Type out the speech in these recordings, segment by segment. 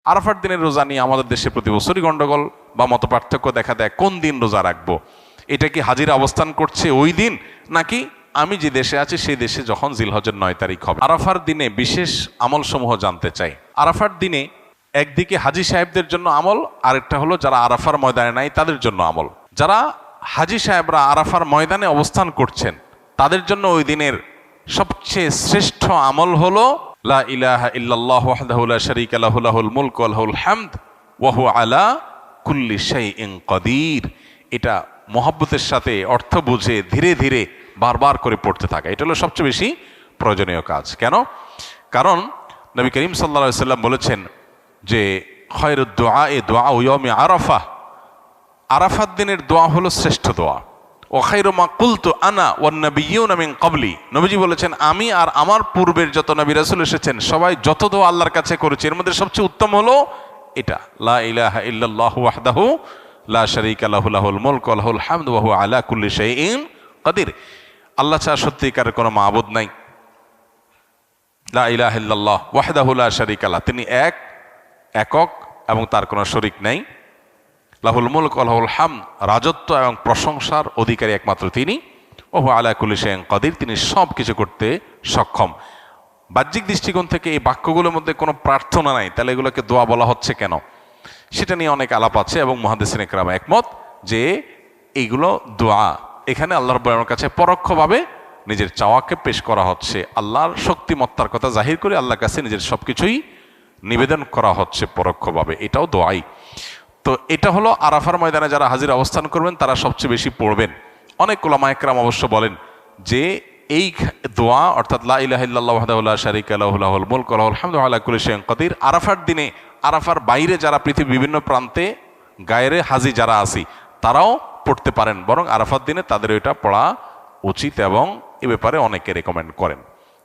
আরাফার দিনের রোজা নিয়ে আমাদের দেশে প্রতি বছরই গন্ডগোল বা মত পার্থক্য দেখা দেয়। কোন দিন রোজা রাখবো? এটা কি হাজিরা অবস্থান করছে ওই দিন, নাকি আমি যে দেশে আছি সেই দেশে যখন জিলহজের 9 তারিখ হবে? আরাফার দিনে বিশেষ আমল সমূহ জানতে চাই। আরাফার দিনে একদিকে হাজি সাহেবদের জন্য আমল, আরেকটা হলো যারা আরাফার ময়দানে নাই তাদের জন্য আমল। যারা হাজি সাহেবরা আরাফার ময়দানে অবস্থান করছেন তাদের জন্য ওই দিনের সবচেয়ে শ্রেষ্ঠ আমল হলো লা ইলাহা ইল্লাল্লাহু ওয়াহদাহু লা শারীকা লাহু লাহুল মুলকু ওয়া লাহুল হামদ ওয়া হুয়া আলা কুল্লি শাইইন কাদির। এটা মহব্বতের সাথে অর্থ বুঝে ধীরে ধীরে বারবার করে পড়তে থাকা, এটা হলো সবচেয়ে বেশি প্রয়োজনীয় কাজ। কেন? কারণ নবী করিম সাল্লাল্লাহু আলাইহি সাল্লাম বলেছেন যে খায়রুদ দুআ দুআউ ইয়াউমি আরাফা, আরাফাত দিনের দোয়া হলো শ্রেষ্ঠ দোয়া। ওয়া খায়রু মা কুলতু আনা ওয়ান নাবিয়্যুনা মিন ক্বাবলি, নবীজি বলেছেন আমি আর আমার পূর্বের যত নবী রাসূল এসেছেন সবাই যত দোয়া আল্লাহর কাছে করেছে এর মধ্যে সবচেয়ে উত্তম হলো এটা, লা ইলাহা ইল্লাল্লাহু ওয়াহদাহু লা শারীকা লাহু লাহুল মুলকু ওয়া লাহুল হামদু ওয়া হুয়া আলা কুল্লি শাইইন কাদির। আল্লাহ ছাড়া সত্যিকারের কোনো মাবুদ নাই। লা ইলাহা ইল্লাল্লাহ ওয়াহদাহু লা শারীকা লাহু, তিনি একক এবং তার কোনো শরীক নাই। লাহুল মুলক ওয়া লাহুল হামদ, রাজত্ব এবং প্রশংসার অধিকারী একমাত্র তিনি। ওয়া হুয়া আলা কুল্লি শাইইন কাদির, তিনি সব কিছু করতে সক্ষম। বাহ্যিক দৃষ্টিকোণ থেকে এই বাক্যগুলোর মধ্যে কোনো প্রার্থনা নাই, তাহলে এগুলোকে দোয়া বলা হচ্ছে কেন? সেটা নিয়ে অনেক আলাপ আছে এবং মুহাদ্দিসিনে কেরাম একমত যে এইগুলো দোয়া। এখানে আল্লাহ রাব্বুল আলামিনের কাছে পরোক্ষভাবে নিজের চাওয়াকে পেশ করা হচ্ছে, আল্লাহর শক্তিমত্তার কথা জাহির করে আল্লাহর কাছে নিজের সবকিছুই নিবেদন করা হচ্ছে পরোক্ষভাবে, এটাও দোয়াই। তো এটা হলো আরাফার ময়দানে যারা হাজির অবস্থান করবেন তারা সবচেয়ে বেশি পড়বেন। অনেক উলামা একরাম অবশ্য বলেন যে এই দোয়া অর্থাৎ লা ইলাহা ইল্লাল্লাহু ওয়াহদাহু লা শারীকা লাহু লাহুল মুলকু ওয়া লাহুল হামদু ওয়া আলা কুল্লি শাইইন কাদির, আরাফার দিনে, আরাফার বাইরে যারা পৃথিবীর বিভিন্ন প্রান্তে গায়রে হাজি যারা আছি তারাও পড়তে পারেন, বরং আরাফার দিনে তাদের এটা পড়া উচিত এবং এ ব্যাপারে অনেকে রেকমেন্ড করেন।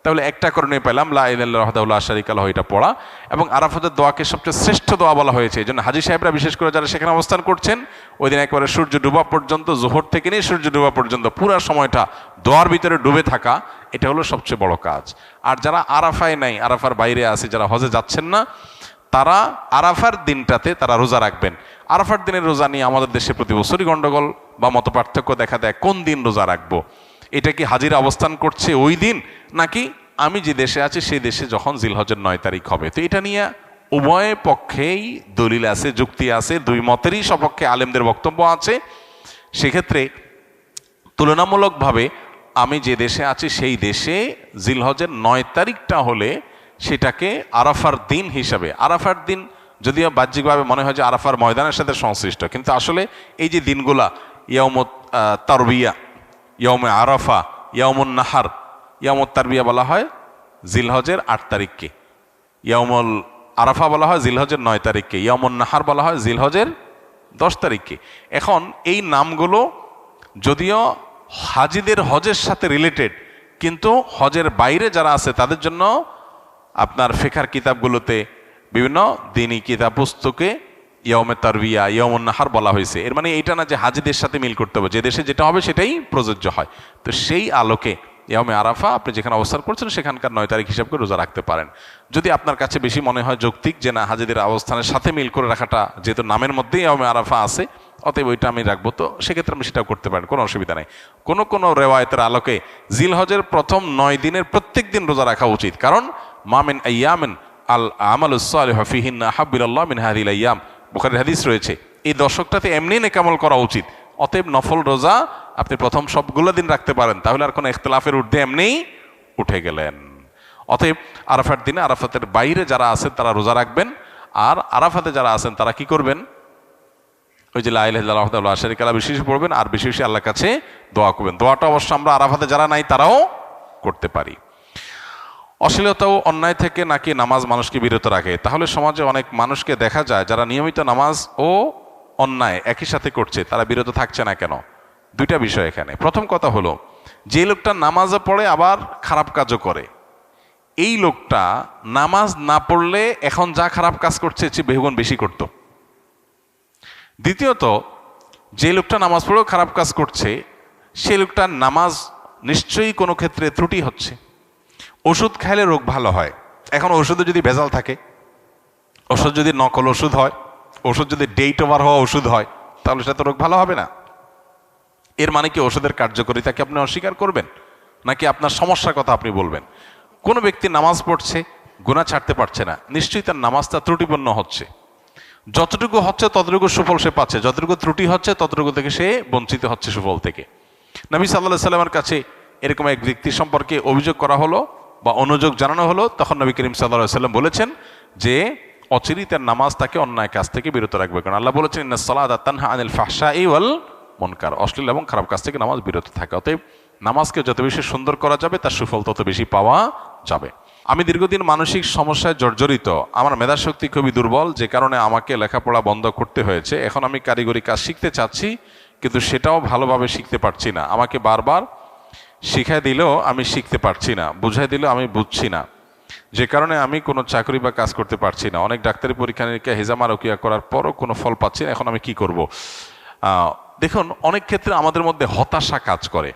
তাহলে একটা করণীয় পেলাম, লা ইলাহা ইল্লাল্লাহু ওয়াহদাহু লা শারীকা লাহু, এটা পড়া। এবং আরাফাতের দোয়াকে সবচেয়ে শ্রেষ্ঠ দোয়া বলা হয়েছে, এই জন্য হাজি সাহেবরা বিশেষ করে যারা সেখানে অবস্থান করছেন ওই দিন একবারে সূর্য ডুবা পর্যন্ত, জোহর থেকে নিয়ে সূর্য ডুবা পর্যন্ত পুরো সময়টা দোয়ার ভিতরে ডুবে থাকা, এটা হলো সবচেয়ে বড় কাজ। আর যারা আরাফায় নাই, আরাফার বাইরে আছে, যারা হজে যাচ্ছেন না, তারা আরাফার দিনটাতে তারা রোজা রাখবেন। আরাফার দিনের রোজা নিয়ে আমাদের দেশে প্রতি বছরই গন্ডগোল বা মত পার্থক্য দেখা দেয়। কোন দিন রোজা রাখবো? এটা কি হাজিরা অবস্থান করছে ওই দিন, নাকি আমি যে দেশে আছি সেই দেশে যখন জিলহজের 9 তারিখ হবে? তো এটা নিয়ে উভয় পক্ষেই দলিল আছে, যুক্তি আছে, দুই মতেরই সপক্ষে আলেমদের বক্তব্য আছে। সেক্ষেত্রে তুলনামূলকভাবে আমি যে দেশে আছি সেই দেশে জিলহজের 9 তারিখটা হলে সেটাকে আরাফার দিন হিসাবে, আরাফার দিন যদিও বাহ্যিকভাবে মনে হয় যে আরাফার ময়দানের সাথে সংশ্লিষ্ট, কিন্তু আসলে এই যে দিনগুলা ইয়াউমুত তারবিয়া, ইয়াউমে আরাফা, ইয়াউমুন নাহার, ইয়াউমুত তারবিয়া বলা হয় জিলহজের 8 তারিখকে, ইয়াউমুল আরাফা বলা হয় জিলহজের 9 তারিখকে, ইয়াউমুন নাহার বলা হয় জিলহজের 10 তারিখকে। এখন এই নামগুলো যদিও হাজিদের হজের সাথে রিলেটেড, কিন্তু হজের বাইরে যারা আছে তাদের জন্য আপনার ফিকহের কিতাবগুলোতে বিভিন্ন দ্বীনি কিতাব পুস্তকে ইয়াউমে তারবিয়া, ইয়াউমুন নাহার বলা হয়েছে। এর মানে এটা না যে হাজিদের সাথে মিল করতে হবে, যে দেশে যেটা হবে সেটাই প্রযোজ্য হয়। তো সেই আলোকে ইয়াউমে আরাফা আপনি যেখানে অবস্থান করছেন সেখানকার 9 তারিখ হিসাব করে রোজা রাখতে পারেন। যদি আপনার কাছে বেশি মনে হয় যৌক্তিক যে না হাজিদের অবস্থানের সাথে মিল করে রাখাটা, যেহেতু নামের মধ্যেই ইয়াউমে আরাফা আছে, অতএব ওইটা আমি রাখবো, তো সেক্ষেত্রে আপনি সেটাও করতে পারেন, কোনো অসুবিধা নেই। কোনো রেওয়ায়েতের আলোকে জিলহজের প্রথম 9 দিনের প্রত্যেক দিন রোজা রাখা উচিত, কারণ মা মিন আইয়ামিন আল আমালুস সালিহু ফিহিন্না আহাব্বু ইলাল্লাহ মিন হাযিহিল আইয়াম, বুখারীর হাদিস রয়েছে। এই দশকটাতে এমনি নেক আমল করা উচিত। অতএব নফল রোজা আপনি প্রথম সবগুলো দিন রাখতে পারেন, তাহলে আর কোনো ইখতিলাফের ঊর্ধ্বে এমনিই উঠে গেলেন। অতএব আরাফার দিনে আরাফাতের বাইরে যারা আছেন তারা রোজা রাখবেন, আর আরাফাতে যারা আছেন তারা কি করবেন? ওই যে লা ইলাহা ইল্লাল্লাহু ওয়াহদাহু লা শারীকা লাহু বেশি বেশি পড়বেন, আর বেশি বেশি আল্লাহর কাছে দোয়া করবেন। দোয়াটা অবশ্য আমরা আরাফাতে যারা নাই তারাও করতে পারি। অশ্লীলতা ও অন্যায় থেকে নাকি নামাজ মানুষকে বিরত রাখে? তাহলে সমাজে অনেক মানুষকে দেখা যায় যারা নিয়মিত নামাজ ও অন্যায় একই সাথে করছে, তারা বিরত থাকছে না কেন? দুইটা বিষয় এখানে। প্রথম কথা হলো, যে লোকটা নামাজও পড়ে আবার খারাপ কাজও করে, এই লোকটা নামাজ না পড়লে এখন যা খারাপ কাজ করছে চেয়ে বহুগুণ বেশি করত। দ্বিতীয়ত, যে লোকটা নামাজ পড়েও খারাপ কাজ করছে সেই লোকটার নামাজ নিশ্চয়ই কোনো ক্ষেত্রে ত্রুটি হচ্ছে। ওষুধ খাইলে রোগ ভালো হয়, এখন ওষুধে যদি ভেজাল থাকে, ওষুধ যদি নকল ওষুধ হয়, ওষুধ যদি ডেট ওভার হওয়া ওষুধ হয়, তাহলে সেটা তো রোগ ভালো হবে না। এর মানে কি ওষুধের কার্যকারিতাকে আপনি অস্বীকার করবেন, নাকি আপনার সমস্যার কথা আপনি বলবেন? কোনো ব্যক্তি নামাজ পড়ছে, গুনাহ ছাড়তে পারছে না, নিশ্চয়ই তার নামাজটা ত্রুটিপূর্ণ হচ্ছে। যতটুকু হচ্ছে ততটুকু সুফল সে পাচ্ছে, যতটুকু ত্রুটি হচ্ছে ততটুকু থেকে সে বঞ্চিত হচ্ছে সুফল থেকে। নবী সাল্লাল্লাহু আলাইহি সাল্লামের কাছে এরকম এক ব্যক্তি সম্পর্কে অভিযোগ করা হলো বা অনুযোগ জানানো হলো, তখন নবী করিম সাল্লাল্লাহু আলাইহি সাল্লাম বলেছেন যে অচিরেই তার নামাজ তাকে অন্যায় কাজ থেকে বিরত রাখবে। কারণ আল্লাহ বলেছেন ইন্নাস সালাতা তানহা আনিল ফাহশাই ওয়াল মুনকার, অশ্লীল এবং খারাপ কাজ থেকে নামাজ বিরত থাকে। অতএব নামাজকে যত বেশি সুন্দর করা যাবে তার সুফল তত বেশি পাওয়া যাবে। আমি দীর্ঘদিন মানসিক সমস্যায় জর্জরিত, আমার মেধাশক্তি খুবই দুর্বল, যে কারণে আমাকে লেখাপড়া বন্ধ করতে হয়েছে। এখন আমি কারিগরি কাজ শিখতে চাচ্ছি, কিন্তু সেটাও ভালোভাবে শিখতে পারছি না। আমাকে বারবার শিখাই দিলেও আমি শিখতে পারছি না, বুঝাই দিলেও আমি বুঝছি না, যে কারণে আমি কোনো চাকরি বা কাজ করতে পারছি না। অনেক ডাক্তারি পরীক্ষা নিরীক্ষা হেজামা রকিয়া করার পরও কোনো ফল পাচ্ছি না। এখন আমি কি করব? দেখুন, অনেক ক্ষেত্রে আমাদের মধ্যে হতাশা কাজ করে।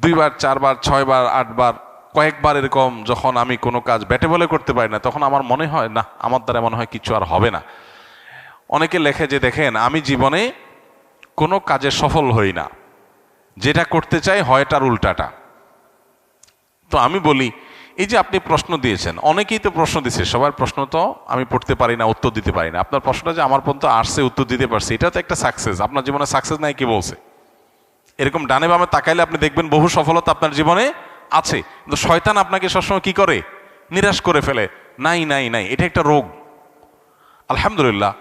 2 বার 4 বার 6 বার 8 বার কয়েকবার এরকম যখন আমি কোনো কাজ ব্যাটে বলে করতে পারি না, তখন আমার মনে হয় না, আমার দ্বারা মনে হয় কিছু আর হবে না। অনেকে লেখে যে দেখেন আমি জীবনে কোনো কাজে সফল হই না, যেটা করতে চাই হয় তার উল্টাটা। তো আমি বলি, এই যে আপনি প্রশ্ন দিয়েছেন, অনেকেই তো প্রশ্ন দিচ্ছে, সবার প্রশ্ন তো আমি পড়তে পারি না, উত্তর দিতে পারি না। আপনার প্রশ্নটা যে আমার পর্যন্ত আসছে, উত্তর দিতে পারছি, এটা তো একটা সাকসেস। আপনার জীবনে সাকসেস নাই কি বলছে? এরকম ডানে বামে তাকাইলে আপনি দেখবেন বহু সফলতা আপনার জীবনে আছে, কিন্তু শয়তান আপনাকে সবসময় কি করে? নিরাশ করে ফেলে। নাই নাই নাই, এটা একটা রোগ। আলহামদুলিল্লাহ,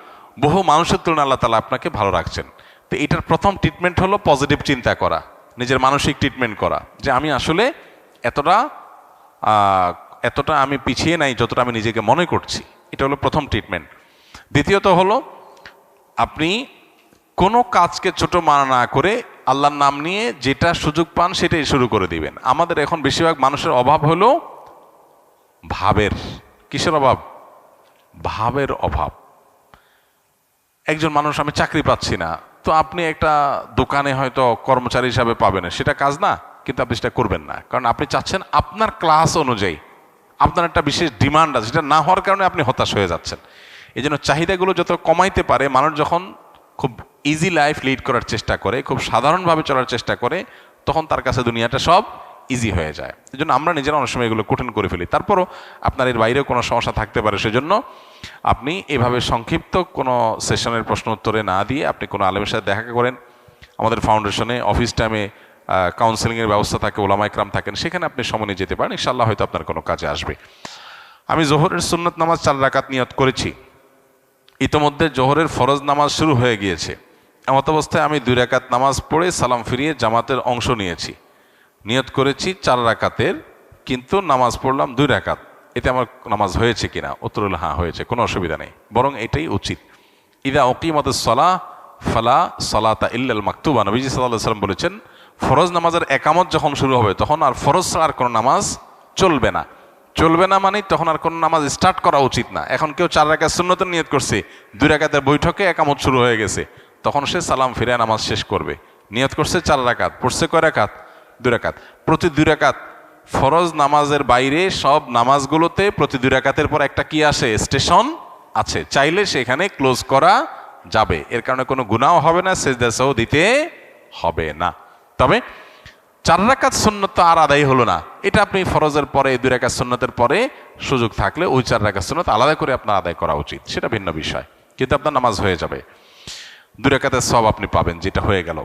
বহু মানুষের তুলনায় আল্লাহ তাআলা আপনাকে ভালো রাখছেন। তো এটার প্রথম ট্রিটমেন্ট হলো পজিটিভ চিন্তা করা, নিজের মানসিক ট্রিটমেন্ট করা, যে আমি আসলে এতটা আমি পিছিয়ে নাই যতটা আমি নিজেকে মনে করছি। এটা হলো প্রথম ট্রিটমেন্ট। দ্বিতীয়ত হলো আপনি কোনো কাজকে ছোট মানা না করে আল্লাহর নাম নিয়ে যেটা সুযোগ পান সেটাই শুরু করে দিবেন। আমাদের এখন বেশিরভাগ মানুষের অভাব হলো ভাবের। কিসের অভাব? ভাবের অভাব। একজন মানুষ, আমি চাকরি পাচ্ছি না, তো আপনি একটা দোকানে হয়তো কর্মচারী হিসাবে পাবেন, সেটা কাজ না, কিন্তু আপনি সেটা করবেন না, কারণ আপনি চাচ্ছেন আপনার ক্লাস অনুযায়ী আপনার একটা বিশেষ ডিমান্ড আছে, সেটা না হওয়ার কারণে আপনি হতাশ হয়ে যাচ্ছেন। এই জন্য চাহিদাগুলো যত কমাইতে পারে, মানুষ যখন খুব ইজি লাইফ লিড করার চেষ্টা করে, খুব সাধারণভাবে চলার চেষ্টা করে, তখন তার কাছে দুনিয়াটা সব ইজি হয়ে যায়। এই জন্য আমরা নিজেরা অনেক সময় এগুলো কঠিন করে ফেলি। তারপরও আপনার এর বাইরেও কোনো সমস্যা থাকতে পারে, সেজন্য আপনি এভাবে সংক্ষিপ্ত কোনো সেশনের প্রশ্ন উত্তরে না দিয়ে আপনি কোনো আলেমের সাথে দেখা করেন। আমাদের ফাউন্ডেশনে অফিস টাইমে কাউন্সেলিংয়ের ব্যবস্থা থাকে, ওলামা ইকরাম থাকেন, সেখানে আপনি সময় নিয়ে যেতে পারেন, ইনশাআল্লাহ হয়তো আপনার কোনো কাজে আসবে। আমি জোহরের সুন্নত নামাজ 4 রাকাত নিয়ত করেছি। ইতোমধ্যে জোহরের ফরজ নামাজ শুরু হয়ে গিয়েছে। এমত অবস্থায় আমি 2 রাকাত নামাজ পড়ে সালাম ফিরিয়ে জামাতের অংশ নিয়েছি। নিয়ত করেছি 4 রাকাতের, কিন্তু নামাজ পড়লাম 2 রাকাত। এতে আমার নামাজ হয়েছে কিনা? উত্তর হলো হ্যাঁ, হয়েছে, কোনো অসুবিধা নেই, বরং এটাই উচিত। ইদা উকিমাতুস সালাহ ফালা সালাতা ইল্লাল মাকতুবা, নবীজি সাল্লাল্লাহু আলাইহি ওয়াসাল্লাম বলেছেন, ফরজ নামাজের একামত যখন শুরু হবে তখন আর ফরজ ছাড়া আর কোনো নামাজ চলবে না। চলবে না মানে তখন আর কোনো নামাজ স্টার্ট করা উচিত না। এখন কেউ 4 রাকাত সুন্নতের নিয়ত করছে, 2 রাকাতের বৈঠকে একামত শুরু হয়ে গেছে, তখন সে সালাম ফিরে নামাজ শেষ করবে। নিয়ত করছে 4 রাকাত, পড়ছে কয় রাকাত? 2 রাকাত। প্রতি 2 রাকাত ফরজ নামাজের বাইরে সব নামাজগুলোতে প্রতি 2 রাকাতের পর একটা কি আসে? স্টেশন আছে, চাইলে সেখানে ক্লোজ করা যাবে। এর কারণে কোনো গুনাহ হবে না, সেজদা সাহু দিতে হবে না। তবে 4 রাকাত সুন্নত তো আর আদায় হলো না, এটা আপনি ফরজের পরে 2 রাকাত সুন্নতের পরে সুযোগ থাকলে ওই 4 রাকাত সুন্নত আলাদা করে আপনার আদায় করা উচিত, সেটা ভিন্ন বিষয়, কিন্তু আপনার নামাজ হয়ে যাবে। 2 রাকাতের সওয়াব আপনি পাবেন, যেটা হয়ে গেল।